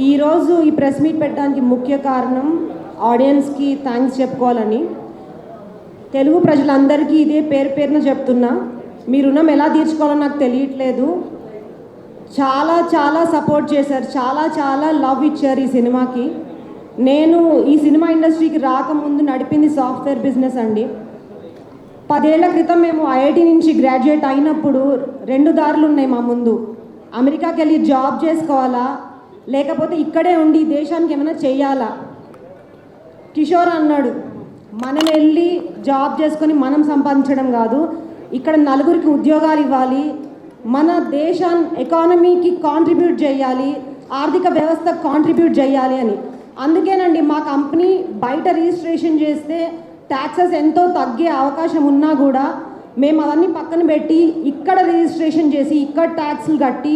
ఈరోజు ఈ press meet పెట్టడానికి ముఖ్య కారణం ఆడియన్స్కి థ్యాంక్స్ చెప్పుకోవాలని. తెలుగు ప్రజలందరికీ ఇదే పేరు పేరున చెప్తున్నా, మీ రుణం ఎలా తీర్చుకోవాలో నాకు తెలియట్లేదు. చాలా చాలా సపోర్ట్ చేశారు, చాలా చాలా లవ్ ఇచ్చారు ఈ సినిమాకి. నేను ఈ సినిమా ఇండస్ట్రీకి రాకముందు నడిపింది సాఫ్ట్వేర్ బిజినెస్ అండి. 10 ఏళ్ల క్రితం మేము ఐఐటి నుంచి గ్రాడ్యుయేట్ అయినప్పుడు 2 దారులు ఉన్నాయి మా ముందు. అమెరికాకి వెళ్ళి జాబ్ చేసుకోవాలా, లేకపోతే ఇక్కడే ఉండి దేశానికి ఏమైనా చేయాలా. కిషోర్ అన్నాడు, మనం వెళ్ళి జాబ్ చేసుకొని మనం సంపాదించడం కాదు, ఇక్కడ నలుగురికి ఉద్యోగాలు ఇవ్వాలి, మన ఎకానమీకి కాంట్రిబ్యూట్ చేయాలి, ఆర్థిక వ్యవస్థకు కాంట్రిబ్యూట్ చేయాలి అని. అందుకేనండి మా కంపెనీ బయట రిజిస్ట్రేషన్ చేస్తే ట్యాక్సెస్ ఎంతో తగ్గే అవకాశం ఉన్నా కూడా మేము అవన్నీ పక్కన పెట్టి ఇక్కడ రిజిస్ట్రేషన్ చేసి ఇక్కడ ట్యాక్స్లు కట్టి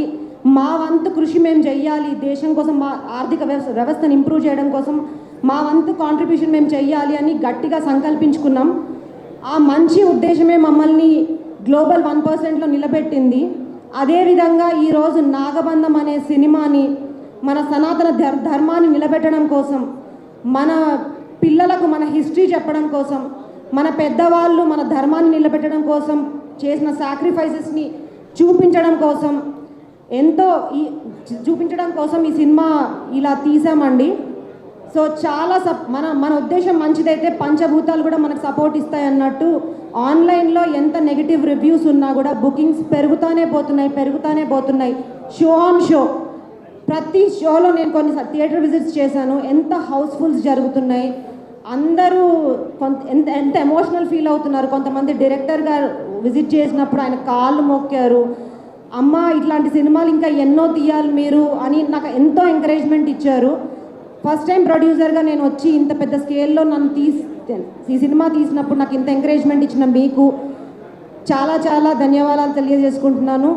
మా వంతు కృషి మేము చెయ్యాలి, దేశం కోసం మా ఆర్థిక వ్యవస్థను ఇంప్రూవ్ చేయడం కోసం మా వంతు కాంట్రిబ్యూషన్ మేము చెయ్యాలి అని గట్టిగా సంకల్పించుకున్నాం. ఆ మంచి ఉద్దేశమే మమ్మల్ని గ్లోబల్ 1%లో నిలబెట్టింది. అదేవిధంగా ఈరోజు నాగబంధం అనే సినిమాని మన సనాతన ధర్మాన్ని నిలబెట్టడం కోసం, మన పిల్లలకు మన హిస్టరీ చెప్పడం కోసం, మన పెద్దవాళ్ళు మన ధర్మాన్ని నిలబెట్టడం కోసం చేసిన సాక్రిఫైసెస్ని చూపించడం కోసం ఈ సినిమా ఇలా తీసామండి. సో చాలా మన ఉద్దేశం మంచిదైతే పంచభూతాలు కూడా మనకు సపోర్ట్ ఇస్తాయి అన్నట్టు ఆన్లైన్లో ఎంత నెగిటివ్ రివ్యూస్ ఉన్నా కూడా బుకింగ్స్ పెరుగుతానే పోతున్నాయి. షో ఆన్ షో, ప్రతి షోలో నేను కొన్ని థియేటర్ విజిట్స్ చేశాను, ఎంత హౌస్ఫుల్స్ జరుగుతున్నాయి. అందరూ ఎంత ఎమోషనల్ ఫీల్ అవుతున్నారు. కొంతమంది డైరెక్టర్ గారు విజిట్ చేసినప్పుడు ఆయన కాళ్ళు మొక్కారు, అమ్మ ఇట్లాంటి సినిమాలు ఇంకా ఎన్నో తీయాలి మీరు అని నాకు ఎంతో ఎంకరేజ్మెంట్ ఇచ్చారు. ఫస్ట్ టైం ప్రొడ్యూసర్గా నేను వచ్చి ఇంత పెద్ద స్కేల్లో ఈ సినిమా తీసినప్పుడు నాకు ఇంత ఎంకరేజ్మెంట్ ఇచ్చిన మీకు చాలా చాలా ధన్యవాదాలు తెలియజేసుకుంటున్నాను.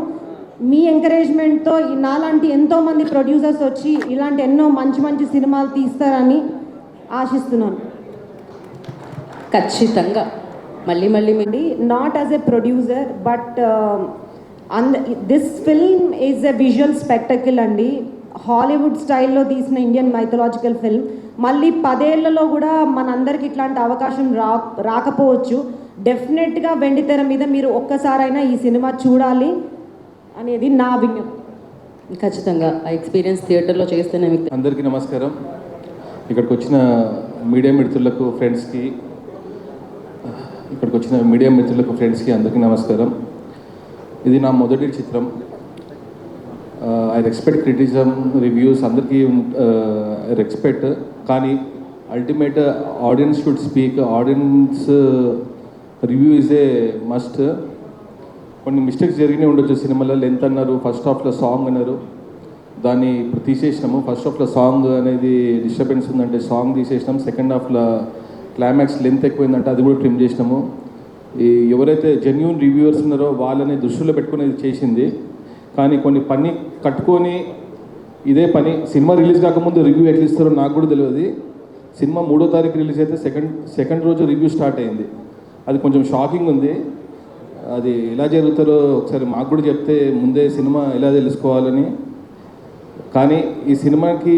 మీ ఎంకరేజ్మెంట్తో నాలాంటి ఎంతోమంది ప్రొడ్యూసర్స్ వచ్చి ఇలాంటి ఎన్నో మంచి మంచి సినిమాలు తీస్తారని ఆశిస్తున్నాను. ఖచ్చితంగా మళ్ళీ not as a producer but this film is a visual spectacle అండి. హాలీవుడ్ స్టైల్లో తీసిన ఇండియన్ మైథలాజికల్ ఫిల్మ్. మళ్ళీ 10 ఏళ్లలో కూడా మనందరికి ఇట్లాంటి అవకాశం రాకపోవచ్చు. డెఫినెట్గా వెండితెర మీద మీరు ఒక్కసారైనా ఈ సినిమా చూడాలి అనేది నా విజ్ఞప్తి. ఖచ్చితంగా ఆ ఎక్స్పీరియన్స్ థియేటర్లో చేస్తేనే మీకు. అందరికీ నమస్కారం. ఇక్కడికి వచ్చిన మీడియా మిత్రులకు ఫ్రెండ్స్కి అందరికీ నమస్కారం. ఇది నా మొదటి చిత్రం. ఐ రెస్పెక్ట్ క్రిటిసిజం, రివ్యూస్ అందరికీ రెస్పెక్ట్, కానీ ultimate audience should speak. Audience review is a must. కొన్ని మిస్టేక్స్ జరిగినాయి ఉండొచ్చు సినిమాలో. లెంత్ అన్నారు, ఫస్ట్ హాఫ్లో సాంగ్ అన్నారు, దాన్ని ఇప్పుడు తీసేసినాము. ఫస్ట్ హాఫ్లో సాంగ్ అనేది డిస్టర్బెన్స్ ఉందంటే సాంగ్ తీసేసినాం. సెకండ్ హాఫ్లో క్లైమాక్స్ లెంత్ ఎక్కువైందంటే అది కూడా ట్రిమ్ చేసినాము. ఎవరైతే జెన్యూన్ రివ్యూవర్స్ ఉన్నారో వాళ్ళని దృష్టిలో పెట్టుకుని ఇది చేసింది. కానీ కొన్ని పని కట్టుకొని ఇదే పని సినిమా రిలీజ్ కాకముందు రివ్యూ ఎట్లా ఇస్తారో నాకు కూడా తెలియదు. సినిమా 3వ తారీఖు రిలీజ్ అయితే సెకండ్ రోజు రివ్యూ స్టార్ట్ అయింది. అది కొంచెం షాకింగ్ ఉంది. అది ఎలా జరుగుతారో ఒకసారి మాకు కూడా చెప్తే ముందే సినిమా ఎలా తెలుసుకోవాలని. కానీ ఈ సినిమాకి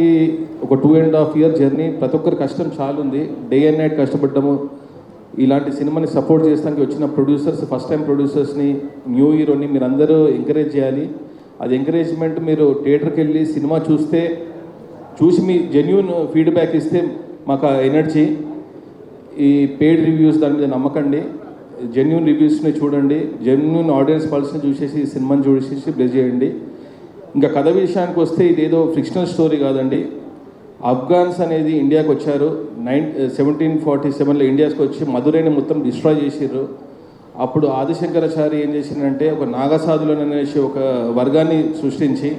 ఒక 2.5 year జర్నీ. ప్రతి ఒక్కరి కష్టం చాలా ఉంది. డే అండ్ నైట్ కష్టపడ్డాము. ఇలాంటి సినిమాని సపోర్ట్ చేస్తానికి వచ్చిన ప్రొడ్యూసర్స్, ఫస్ట్ టైం ప్రొడ్యూసర్స్ని, న్యూ హీరోని మీరు అందరూ ఎంకరేజ్ చేయాలి. అది ఎంకరేజ్మెంట్ మీరు థియేటర్కి వెళ్ళి సినిమా చూసి మీ జెన్యూన్ ఫీడ్బ్యాక్ ఇస్తే మాకు ఎనర్జీ. ఈ పెయిడ్ రివ్యూస్ దాని మీద నమ్మకండి. జెన్యూన్ రివ్యూస్ని చూడండి. జెన్యూన్ ఆడియన్స్ పల్స్ని చూసేసి ఈ సినిమాని చూసేసి బ్లెస్ చేయండి. ఇంకా కథ విషయానికి వస్తే ఇదేదో ఫిక్షనల్ స్టోరీ కాదండి. ఆఫ్ఘాన్స్ అనేది ఇండియాకి వచ్చారు. 1747లో ఇండియాకి వచ్చి మధురైని మొత్తం డిస్ట్రాయ్ చేసిర్రు. అప్పుడు ఆదిశంకరాచారి ఏం చేసిందంటే ఒక నాగసాధులను అనేసి ఒక వర్గాన్ని సృష్టించి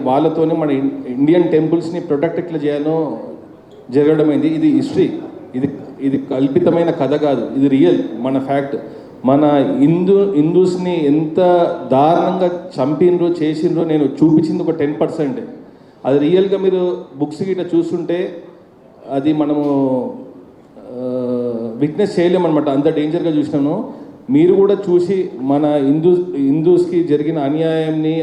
వాళ్ళతోనే మన ఇండియన్ టెంపుల్స్ని ప్రొటెక్ట్ ఎట్లా చేయాలో జరగడమైంది. ఇది హిస్టరీ. ఇది కల్పితమైన కథ కాదు, ఇది రియల్, మన ఫ్యాక్ట్. మన హిందూస్ని ఎంత దారుణంగా చంపినరో చేసిండ్రో నేను చూపించింది ఒక 10%. అది రియల్గా మీరు బుక్స్ గిట్లా చూస్తుంటే అది మనము విట్నెస్ చేయలేమన్నమాట, అంత డేంజర్గా చూసినాను. మీరు కూడా చూసి మన హిందూస్కి జరిగిన అన్యాయంని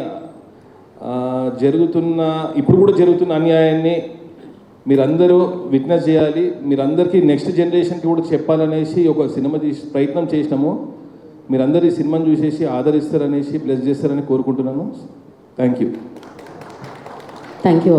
ఇప్పుడు కూడా జరుగుతున్న అన్యాయాన్ని మీరందరూ విట్నెస్ చేయాలి, మీరందరికీ నెక్స్ట్ జనరేషన్కి కూడా చెప్పాలనేసి ఒక సినిమా ప్రయత్నం చేసినాము. మీరందరూ ఈ సినిమాని చూసేసి ఆదరిస్తారనేసి బ్లెస్ చేస్తారని కోరుకుంటున్నాను. Thank you.